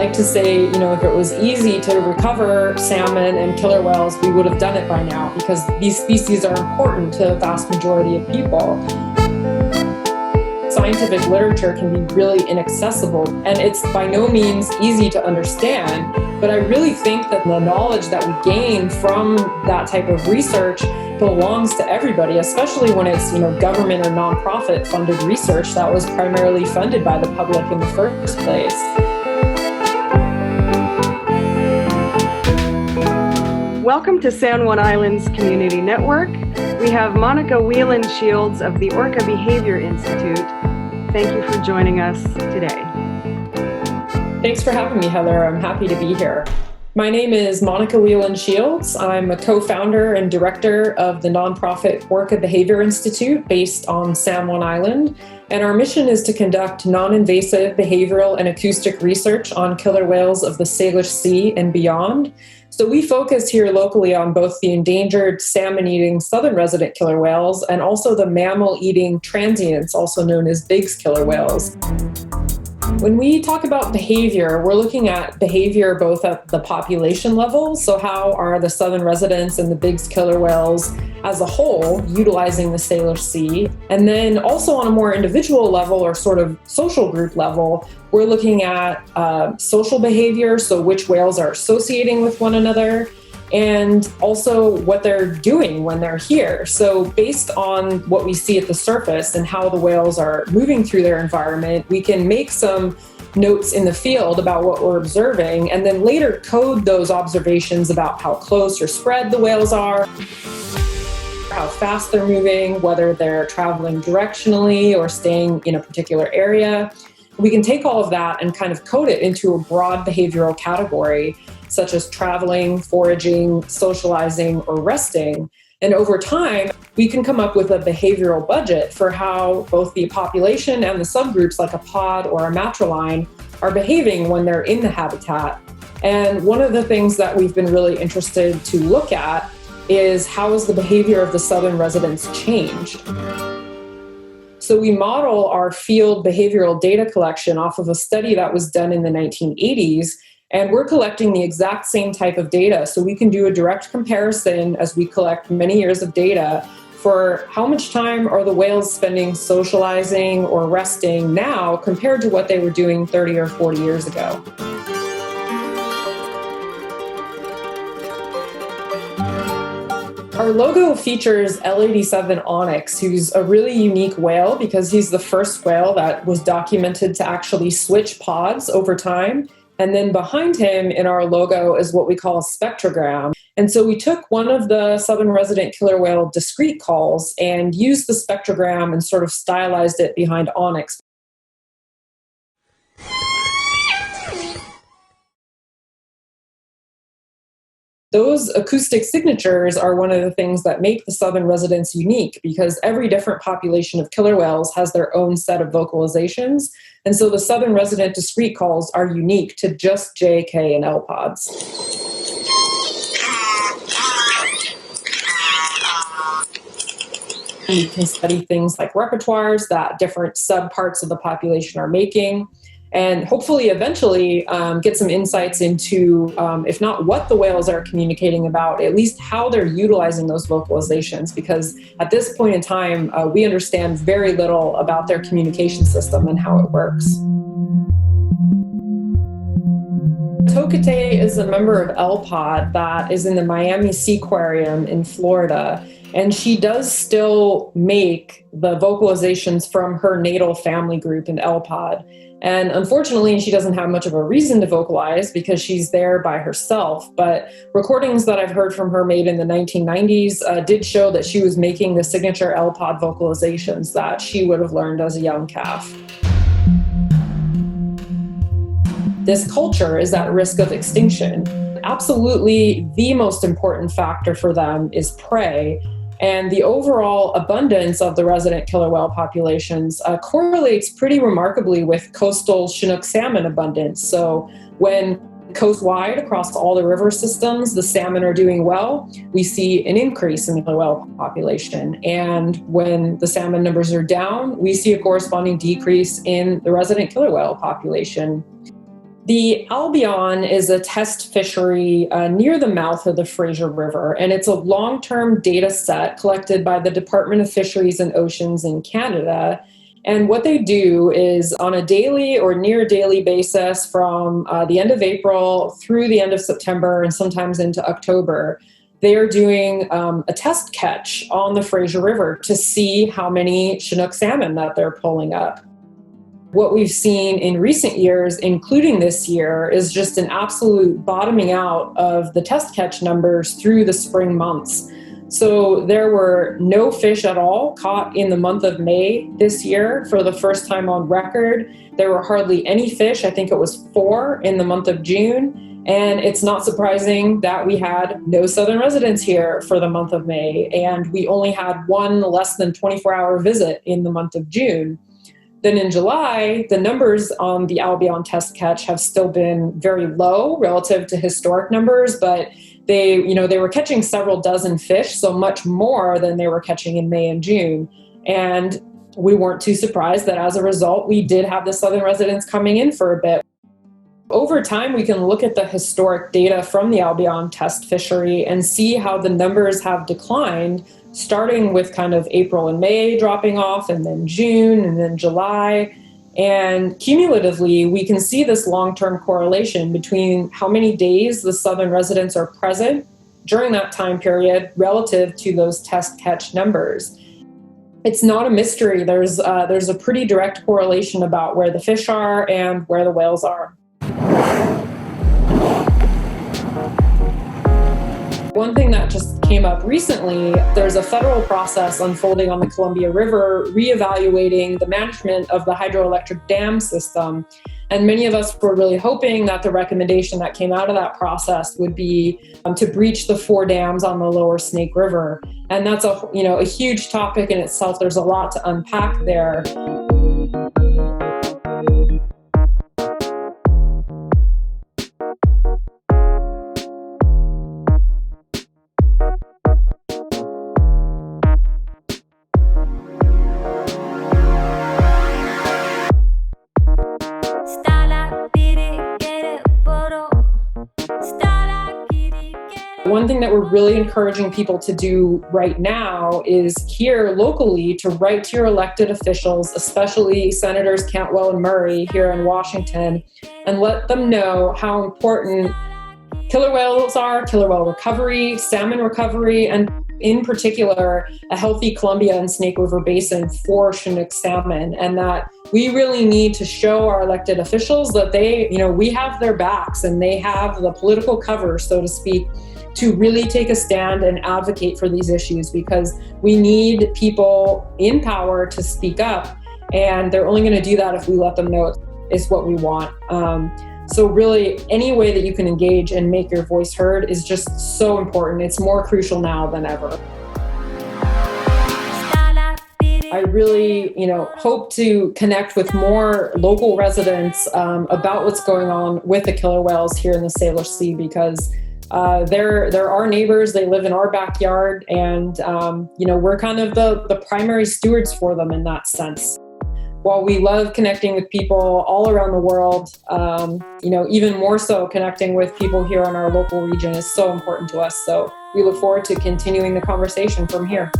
like to say, if it was easy to recover salmon and killer whales, we would have done it by now because these species are important to the vast majority of people. Scientific literature can be really inaccessible, and it's by no means easy to understand, but I really think that the knowledge that we gain from that type of research belongs to everybody, especially when it's, government or nonprofit funded research that was primarily funded by the public in the first place. Welcome to San Juan Islands Community Network. We have Monika Wieland Shields of the Orca Behavior Institute. Thank you for joining us today. Thanks for having me, Heather. I'm happy to be here. My name is Monika Wieland Shields. I'm a co-founder and director of the nonprofit Orca Behavior Institute based on San Juan Island. And our mission is to conduct non-invasive behavioral and acoustic research on killer whales of the Salish Sea and beyond. So we focus here locally on both the endangered salmon-eating southern resident killer whales and also the mammal-eating transients, also known as Bigg's killer whales. When we talk about behavior, we're looking at behavior both at the population level, so how are the southern residents and the Bigg's killer whales as a whole utilizing the Salish Sea, and then also on a more individual level or sort of social group level, we're looking at social behavior, so which whales are associating with one another, and also what they're doing when they're here. So based on what we see at the surface and how the whales are moving through their environment, we can make some notes in the field about what we're observing, and then later code those observations about how close or spread the whales are, how fast they're moving, whether they're traveling directionally or staying in a particular area. We can take all of that and kind of code it into a broad behavioral category, such as traveling, foraging, socializing, or resting. And over time, we can come up with a behavioral budget for how both the population and the subgroups, like a pod or a matriline, are behaving when they're in the habitat. And one of the things that we've been really interested to look at is how has the behavior of the southern residents changed? So we model our field behavioral data collection off of a study that was done in the 1980s, and we're collecting the exact same type of data. So we can do a direct comparison as we collect many years of data for how much time are the whales spending socializing or resting now compared to what they were doing 30 or 40 years ago. Our logo features L87 onyx, who's a really unique whale because he's the first whale that was documented to actually switch pods over time. And then behind him in our logo is what we call a spectrogram. And so we took one of the southern resident killer whale discrete calls and used the spectrogram and sort of stylized it behind onyx. Those acoustic signatures are one of the things that make the southern residents unique because every different population of killer whales has their own set of vocalizations. And so the southern resident discrete calls are unique to just J, K, and L pods. You can study things like repertoires that different subparts of the population are making, and hopefully eventually get some insights into, if not what the whales are communicating about, at least how they're utilizing those vocalizations, because at this point in time, we understand very little about their communication system and how it works. Tokitae is a member of L-Pod that is in the Miami Seaquarium in Florida, and she does still make the vocalizations from her natal family group in L-Pod. And unfortunately, she doesn't have much of a reason to vocalize because she's there by herself. But recordings that I've heard from her made in the 1990s did show that she was making the signature L-Pod vocalizations that she would have learned as a young calf. This culture is at risk of extinction. Absolutely the most important factor for them is prey. And the overall abundance of the resident killer whale populations correlates pretty remarkably with coastal Chinook salmon abundance. So when coast-wide across all the river systems, the salmon are doing well, we see an increase in the killer whale population. And when the salmon numbers are down, we see a corresponding decrease in the resident killer whale population. The Albion is a test fishery near the mouth of the Fraser River, and it's a long-term data set collected by the Department of Fisheries and Oceans in Canada. And what they do is on a daily or near daily basis from the end of April through the end of September and sometimes into October, they are doing a test catch on the Fraser River to see how many Chinook salmon that they're pulling up. What we've seen in recent years, including this year, is just an absolute bottoming out of the test catch numbers through the spring months. So there were no fish at all caught in the month of May this year for the first time on record. There were hardly any fish. I think it was 4 in the month of June. And it's not surprising that we had no southern residents here for the month of May. And we only had one less than 24-hour visit in the month of June. Then in July, the numbers on the Albion test catch have still been very low relative to historic numbers, but they were catching several dozen fish, so much more than they were catching in May and June. And we weren't too surprised that as a result, we did have the southern residents coming in for a bit. Over time, we can look at the historic data from the Albion test fishery and see how the numbers have declined, starting with kind of April and May dropping off, and then June, and then July. And cumulatively, we can see this long-term correlation between how many days the southern residents are present during that time period relative to those test catch numbers. It's not a mystery. There's a pretty direct correlation about where the fish are and where the whales are. One thing that just came up recently, there's a federal process unfolding on the Columbia River reevaluating the management of the hydroelectric dam system. And many of us were really hoping that the recommendation that came out of that process would be to breach the 4 dams on the lower Snake River. And that's a huge topic in itself. There's a lot to unpack there. One thing that we're really encouraging people to do right now is here locally to write to your elected officials, especially Senators Cantwell and Murray here in Washington, and let them know how important killer whales are, killer whale recovery, salmon recovery, and in particular, a healthy Columbia and Snake River basin for Chinook salmon, and that we really need to show our elected officials that we have their backs and they have the political cover, so to speak, to really take a stand and advocate for these issues, because we need people in power to speak up, and they're only going to do that if we let them know it's what we want. So really, any way that you can engage and make your voice heard is just so important. It's more crucial now than ever. I really, hope to connect with more local residents about what's going on with the killer whales here in the Salish Sea, because they're our neighbors. They live in our backyard, and we're kind of the primary stewards for them in that sense. While we love connecting with people all around the world, even more so connecting with people here in our local region is so important to us. So we look forward to continuing the conversation from here.